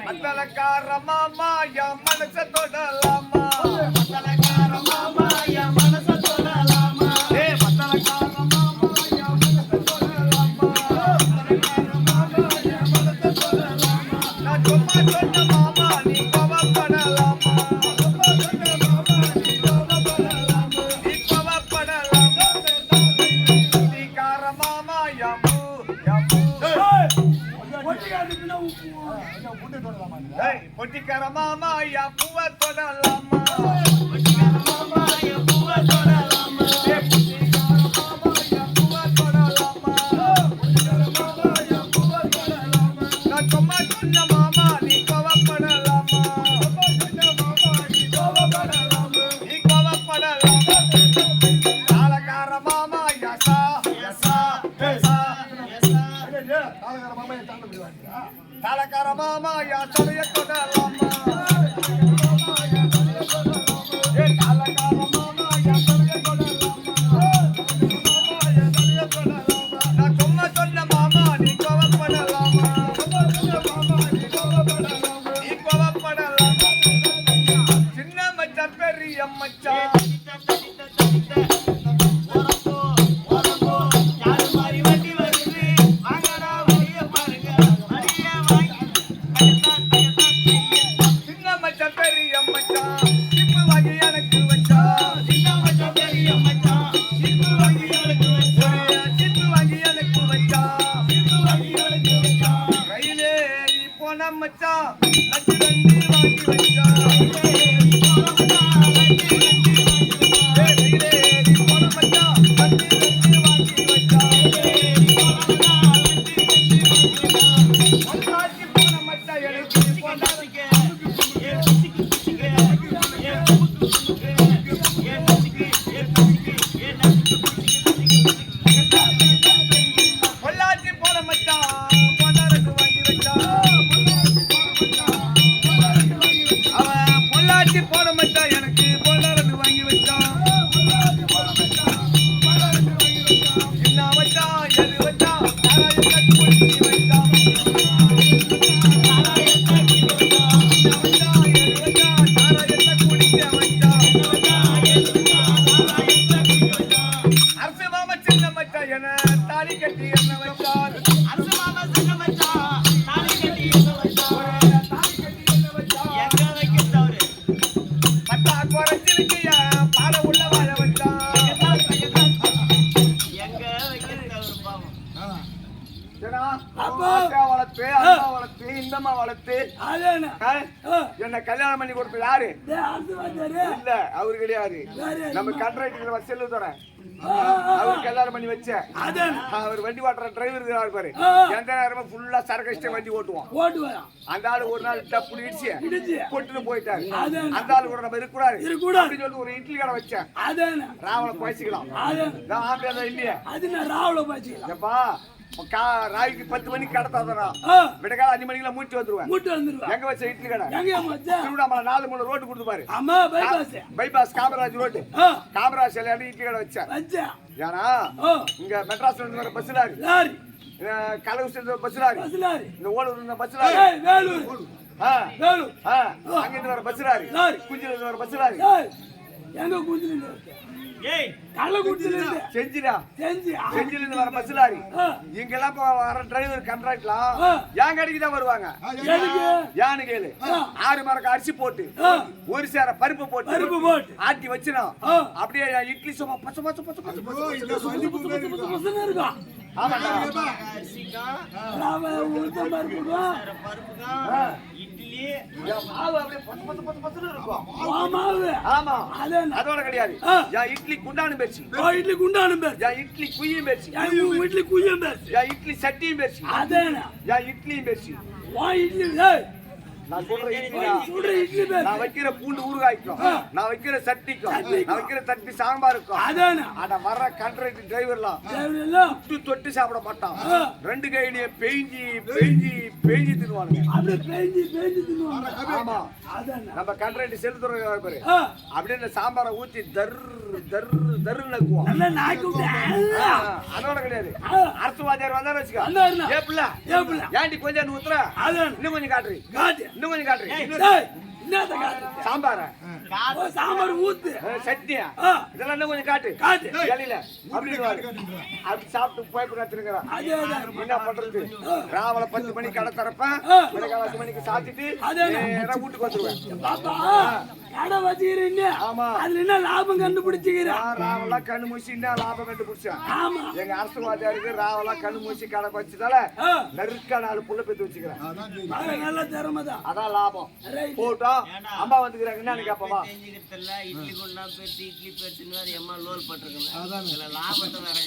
மத்தலக்கார மாமா என் மனச தொடலாமா மத்தலக்கார மாமா என் மனச தொடலாமா மத்தலக்கார மாமா என் மனச தொடலாமா மத்தலக்கார மாமா என் மனச தொடலாமா நான் சும்மா சொன்ன மாமா நீ கோவப்படலாமா சும்மா சொன்ன மாமா நீ கோவப்படலாமா நீ கோவப்படலாமா நீக்கார மாமா யமு பொட்டிக்கார மாமா யா பூவ தொடலாமா பொட்டிக்கார மாமா யா பூவ தொடலாமா பொட்டிக்கார மாமா யா பூவ தொடலாமா பொட்டிக்கார மாமா யா பூவ தொடலாமா நான் சும்மா சொன்ன மாமா நீ கோவப்படலாமா சும்மா சொன்ன மாமா நீ கோவப்படலாமா நீ கோவப்படலாமா தாளக்கார மாமா யசா யசா யசா யசா தாளக்கார மாமா யா தாண்ட முடியாதா தாளக்கார மாமா யா சடைய தொடலாமா தாளக்கார மாமா யா சடைய தொடலாமா நான் சும்மா சொன்ன மாமா நீ கோவப்படலாமா நீ கோவப்படலாமா சின்ன மச்சான் பெரிய மச்சான் என்ன கல்யாணம் பண்ணி கொடுத்தது யாரு? இல்ல அவரு கிடையாது. நம்ம கண்ட்ராக்டர் செல்லுதோறேன் அவர் கல்யாணம் பண்ணி வச்ச அவர் வண்டி ஓட்டுற டிரைவர் பாரு. எந்த நேரமும் ஃபுல்லா சரக்கு வண்டி ஓட்டுவோம். அந்த ஆளு ஒரு நாள் டப்பு இடிச்சு போட்டுட்டு போயிட்டாரு. அந்த ஆளு கூட நம்ம இருக்கக்கூடாது அப்படின்னு சொல்லி ஒரு இட்லி கடை வச்சேன். ராவண பாய்ச்சிக்கலாம் இல்லையா? எப்பா ராய்க்கு 10 மணிக்கு கடத்தாதான் விடக்கால 5 மணிக்குல மூட்டு வந்துருவேன். எங்க வச்ச இட்லி கடை திருவண்ணாமலை 4 3 ரோடு கொடுத்து பாரு. பைபாஸ் காமராஜ் ரோடு காமராஜ் இட்லி கடை வச்சேன். ஏன்னா இங்க மெட்ராஸ்ல இருந்து வர பஸ் லாரி கலவுஸ்ல பஸ் லாரி இந்த ஓலூர் பஸ் லாரி அங்கிருந்து வர பஸ் லாரி குஞ்சில இருந்து வர பஸ் லாரி எங்க குஞ்சில செஞ்சிலிருந்து வர பஸ் லாரி இங்கெல்லாம் வர டிரைவர் கண்ட்ராக்ட்லாம் என் கடைக்கு தான் வருவாங்க. யானு கேளு 6 மரக்கு அரிசி போட்டு 1 சேர பருப்பு போட்டு ஆட்டி வச்சிடும். அப்படியே இட்லி சும்மா பச்சை பச்சை பச்சை இருக்கும். அதோட கிடையாது. இட்லி குண்டானும் பேச்சு இட்லி குய்யும் பேச்சு இட்லி சட்டியும் பேச்சு இட்லியும் பேச்சு நான் சொல்ற இட்லி நான் வைக்கிற பூண்டு ஊறுகாய்க்கும் நான் வைக்கிற சட்டிக்கும் நான் வைக்கிற தட்டி சாம்பாருக்கும் அட வர்ற கண்ட்ராக்டர் டிரைவர்லாம் தொட்டு சாப்பிட மாட்டான் 2 கையிலேயே பேஞ்சி தின்னுவானுங்க ஆமா நம்ம கண்ட்ராக்டர் செலுத்துற பாரு அப்படியே இந்த சாம்பாரை ஊத்தி தரு நக்குவோம் அதோட கிடையாது அரசுவாதியார் வந்தாரு வச்சுக்கோ ஏன்டி கொஞ்சம் ஊத்துற இன்னும் கொஞ்சம் காட்டுறீ இன்னும் கொஞ்சம் காட்டுறீ சாம்பார சாம்பார் ஊத்து சட்னியா இதெல்லாம் இன்னும் கொஞ்சம் காட்டு வெளியில அப்படி சாப்பிட்டு போய் கத்துருக்கிறான் என்ன பண்றது ராவல 10 மணிக்கு கடை திறப்பேன் 10 மணிக்கு சாப்பிட்டுட்டு வீட்டுக்கு வந்துருவேன் கடை வச்சுக்கிறீங்க ஆமா அதுல என்ன லாபம் கண்டுபிடிச்சுக்கிறேன் ராவலா கண்ணு மூசி என்ன லாபம் கண்டுபிடிச்சேன் எங்க அரசுவாதியாருக்கு ராவலா கண்ணு மூசி கடை வச்சதால நெருக்க 4 புள்ள பெத்து வச்சுக்கிறேன் நல்ல திறமைதான் அதான் லாபம் போட்டோம் அம்மா வந்துக்கிறாங்க என்ன கேப்பமா இட்லி கொண்டா பெருத்து இட்லி பெருத்துன்னு அம்மா லோல் பட்டிருக்கேன் லாபத்தை வேற